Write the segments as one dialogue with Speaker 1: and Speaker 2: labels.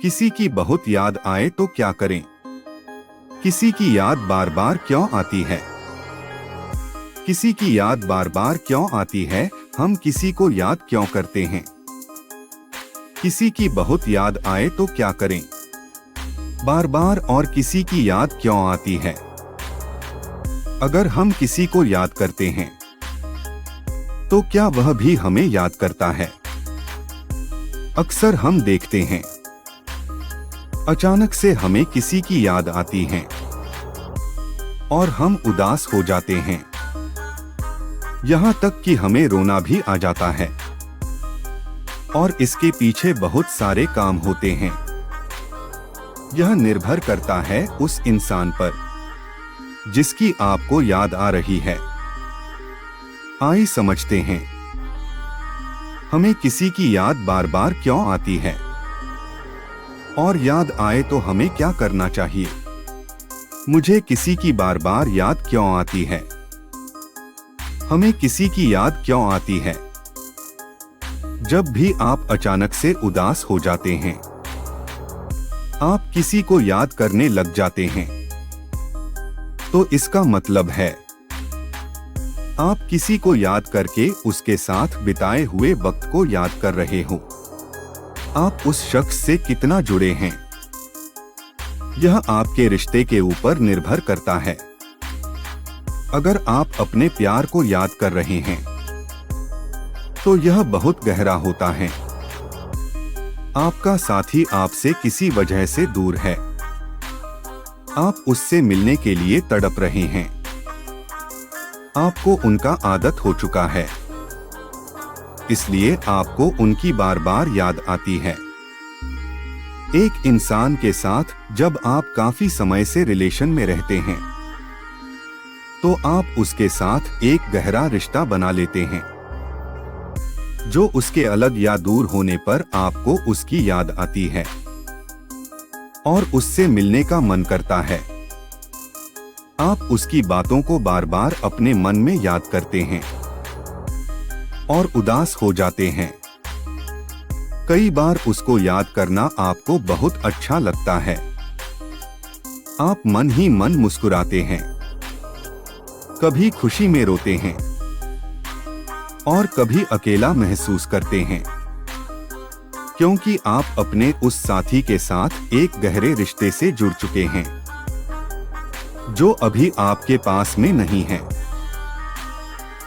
Speaker 1: किसी की बहुत याद आए तो क्या करें? किसी की याद बार बार क्यों आती है? किसी की याद बार बार क्यों आती है? हम किसी को याद क्यों करते हैं? किसी की बहुत याद आए तो क्या करें? बार बार और किसी की याद क्यों आती है? अगर हम किसी को याद करते हैं तो क्या वह भी हमें याद करता है? अक्सर हम देखते हैं अचानक से हमें किसी की याद आती है और हम उदास हो जाते हैं, यहाँ तक कि हमें रोना भी आ जाता है। और इसके पीछे बहुत सारे काम होते हैं। यह निर्भर करता है उस इंसान पर जिसकी आपको याद आ रही है। आइए समझते हैं, हमें किसी की याद बार बार क्यों आती है और याद आए तो हमें क्या करना चाहिए। मुझे किसी की बार बार याद क्यों आती है? हमें किसी की याद क्यों आती है? जब भी आप अचानक से उदास हो जाते हैं, आप किसी को याद करने लग जाते हैं, तो इसका मतलब है आप किसी को याद करके उसके साथ बिताए हुए वक्त को याद कर रहे हो। आप उस शख्स से कितना जुड़े हैं, यह आपके रिश्ते के ऊपर निर्भर करता है। अगर आप अपने प्यार को याद कर रहे हैं तो यह बहुत गहरा होता है। आपका साथी आपसे किसी वजह से दूर है, आप उससे मिलने के लिए तड़प रहे हैं, आपको उनका आदत हो चुका है, इसलिए आपको उनकी बार बार याद आती है। एक इंसान के साथ जब आप काफी समय से रिलेशन में रहते हैं तो आप उसके साथ एक गहरा रिश्ता बना लेते हैं, जो उसके अलग या दूर होने पर आपको उसकी याद आती है और उससे मिलने का मन करता है। आप उसकी बातों को बार बार अपने मन में याद करते हैं और उदास हो जाते हैं। कई बार उसको याद करना आपको बहुत अच्छा लगता है। आप मन ही मन मुस्कुराते हैं, कभी खुशी में रोते हैं और कभी अकेला महसूस करते हैं, क्योंकि आप अपने उस साथी के साथ एक गहरे रिश्ते से जुड़ चुके हैं जो अभी आपके पास में नहीं है।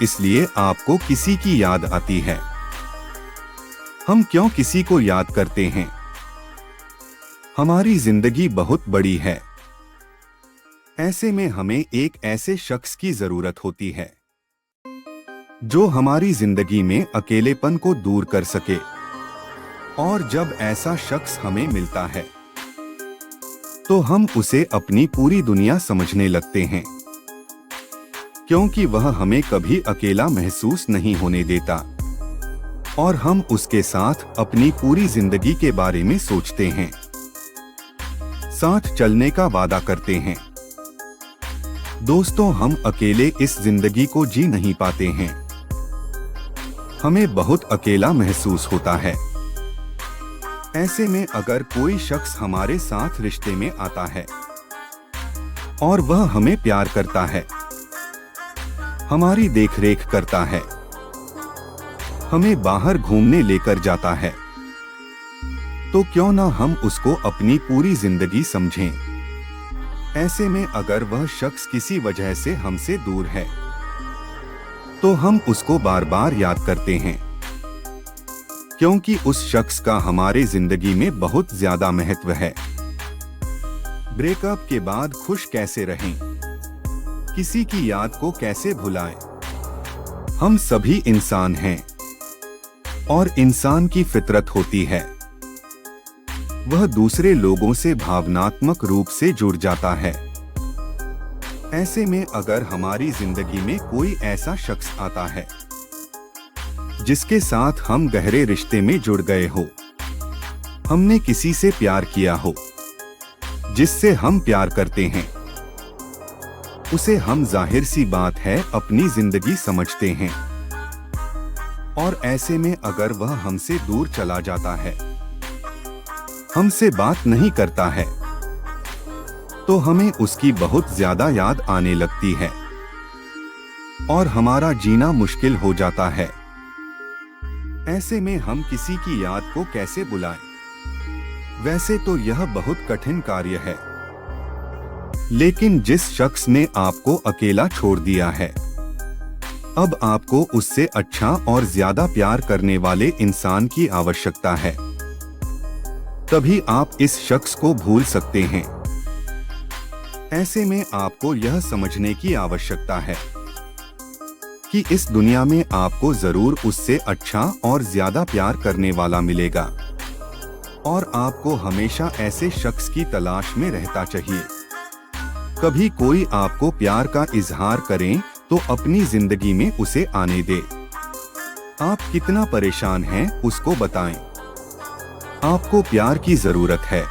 Speaker 1: इसलिए आपको किसी की याद आती है। हम क्यों किसी को याद करते हैं? हमारी जिंदगी बहुत बड़ी है। ऐसे में हमें एक ऐसे शख्स की जरूरत होती है जो हमारी जिंदगी में अकेलेपन को दूर कर सके। और जब ऐसा शख्स हमें मिलता है तो हम उसे अपनी पूरी दुनिया समझने लगते हैं, क्योंकि वह हमें कभी अकेला महसूस नहीं होने देता और हम उसके साथ अपनी पूरी जिंदगी के बारे में सोचते हैं, साथ चलने का वादा करते हैं। दोस्तों, हम अकेले इस जिंदगी को जी नहीं पाते हैं। हमें बहुत अकेला महसूस होता है। ऐसे में अगर कोई शख्स हमारे साथ रिश्ते में आता है और वह हमें प्यार करता है, हमारी देखरेख करता है, हमें बाहर घूमने लेकर जाता है, तो क्यों ना हम उसको अपनी पूरी जिंदगी समझें। ऐसे में अगर वह शख्स किसी वजह से हमसे दूर है तो हम उसको बार बार याद करते हैं, क्योंकि उस शख्स का हमारे जिंदगी में बहुत ज्यादा महत्व है। ब्रेकअप के बाद खुश कैसे रहें? किसी की याद को कैसे भुलाएं? हम सभी इंसान हैं और इंसान की फितरत होती है, वह दूसरे लोगों से भावनात्मक रूप से जुड़ जाता है। ऐसे में अगर हमारी जिंदगी में कोई ऐसा शख्स आता है जिसके साथ हम गहरे रिश्ते में जुड़ गए हो, हमने किसी से प्यार किया हो, जिससे हम प्यार करते हैं, उसे हम जाहिर सी बात है अपनी जिंदगी समझते हैं। और ऐसे में अगर वह हमसे दूर चला जाता है हमसे बात नहीं करता है तो हमें उसकी बहुत ज्यादा याद आने लगती है और हमारा जीना मुश्किल हो जाता है। ऐसे में हम किसी की याद को कैसे बुलाएं? वैसे तो यह बहुत कठिन कार्य है, लेकिन जिस शख्स ने आपको अकेला छोड़ दिया है, अब आपको उससे अच्छा और ज्यादा प्यार करने वाले इंसान की आवश्यकता है। तभी आप इस शख्स को भूल सकते हैं। ऐसे में आपको यह समझने की आवश्यकता है कि इस दुनिया में आपको जरूर उससे अच्छा और ज्यादा प्यार करने वाला मिलेगा और आपको हमेशा ऐसे शख्स की तलाश में रहता चाहिए। कभी कोई आपको प्यार का इजहार करें तो अपनी जिंदगी में उसे आने दे। आप कितना परेशान हैं उसको बताएं। आपको प्यार की जरूरत है।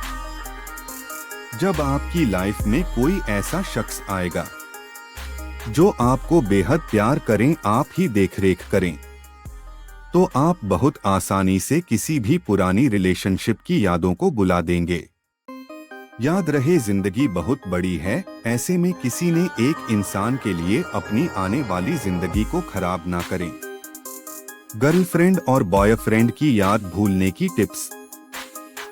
Speaker 1: जब आपकी लाइफ में कोई ऐसा शख्स आएगा जो आपको बेहद प्यार करें, आप ही देखरेख करें, तो आप बहुत आसानी से किसी भी पुरानी रिलेशनशिप की यादों को बुला देंगे। याद रहे, जिंदगी बहुत बड़ी है। ऐसे में किसी ने एक इंसान के लिए अपनी आने वाली जिंदगी को खराब ना करें। गर्लफ्रेंड और बॉयफ्रेंड की याद भूलने की टिप्स।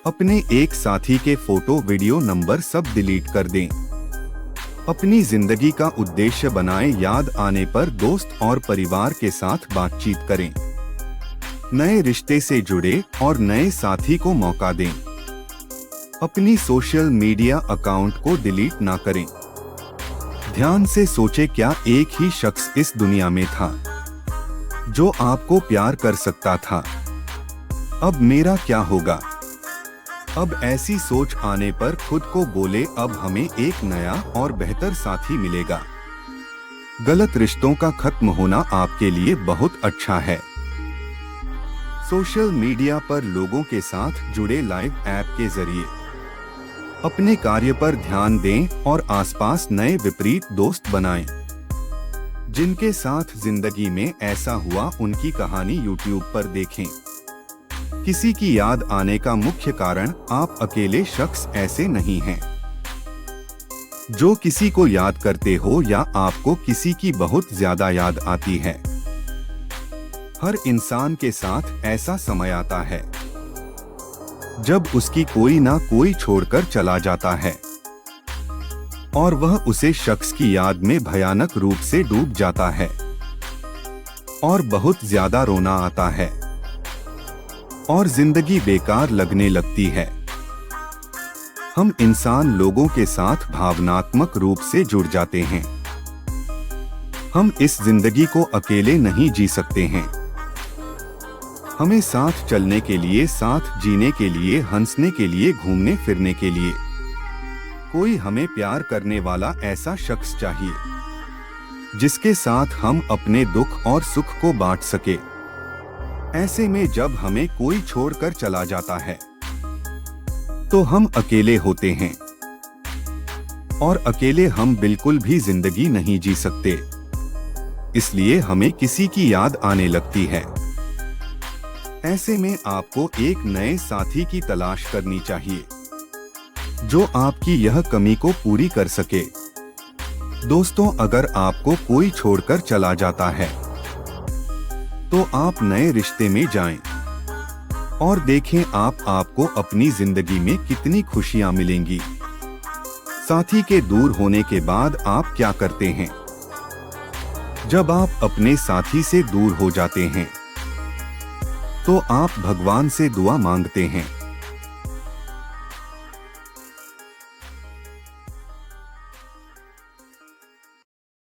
Speaker 1: अपने एक साथी के फोटो, वीडियो, नंबर सब डिलीट कर दें। अपनी जिंदगी का उद्देश्य बनाएं। याद आने पर दोस्त और परिवार के साथ बातचीत करें। नए रिश्ते से जुड़े और नए साथी को मौका दें। अपनी सोशल मीडिया अकाउंट को डिलीट ना करें। ध्यान से सोचें, क्या एक ही शख्स इस दुनिया में था जो आपको प्यार कर सकता था? अब मेरा क्या होगा? अब ऐसी सोच आने पर खुद को बोले, अब हमें एक नया और बेहतर साथी मिलेगा। गलत रिश्तों का खत्म होना आपके लिए बहुत अच्छा है। सोशल मीडिया पर लोगों के साथ जुड़े लाइव ऐप के जरिए अपने कार्य पर ध्यान दें और आसपास नए विपरीत दोस्त बनाएं। जिनके साथ जिंदगी में ऐसा हुआ, उनकी कहानी यूट्यूब पर देखें। किसी की याद आने का मुख्य कारण आप अकेले शख्स ऐसे नहीं हैं जो किसी को याद करते हो या आपको किसी की बहुत ज्यादा याद आती है। हर इंसान के साथ ऐसा समय आता है जब उसकी कोई ना कोई छोड़कर चला जाता है और वह उसे शख्स की याद में भयानक रूप से डूब जाता है और बहुत ज्यादा रोना आता है और जिंदगी बेकार लगने लगती है। हम इंसान लोगों के साथ भावनात्मक रूप से जुड़ जाते हैं। हम इस जिंदगी को अकेले नहीं जी सकते हैं। हमें साथ चलने के लिए, साथ जीने के लिए, हंसने के लिए, घूमने फिरने के लिए कोई हमें प्यार करने वाला ऐसा शख्स चाहिए जिसके साथ हम अपने दुख और सुख को बांट सके। ऐसे में जब हमें कोई छोड़कर चला जाता है तो हम अकेले होते हैं और अकेले हम बिल्कुल भी जिंदगी नहीं जी सकते। इसलिए हमें किसी की याद आने लगती है। ऐसे में आपको एक नए साथी की तलाश करनी चाहिए जो आपकी यह कमी को पूरी कर सके। दोस्तों, अगर आपको कोई छोड़कर चला जाता है तो आप नए रिश्ते में जाएं और देखें आपको अपनी जिंदगी में कितनी खुशियां मिलेंगी। साथी के दूर होने के बाद आप क्या करते हैं? जब आप अपने साथी से दूर हो जाते हैं तो आप भगवान से दुआ मांगते हैं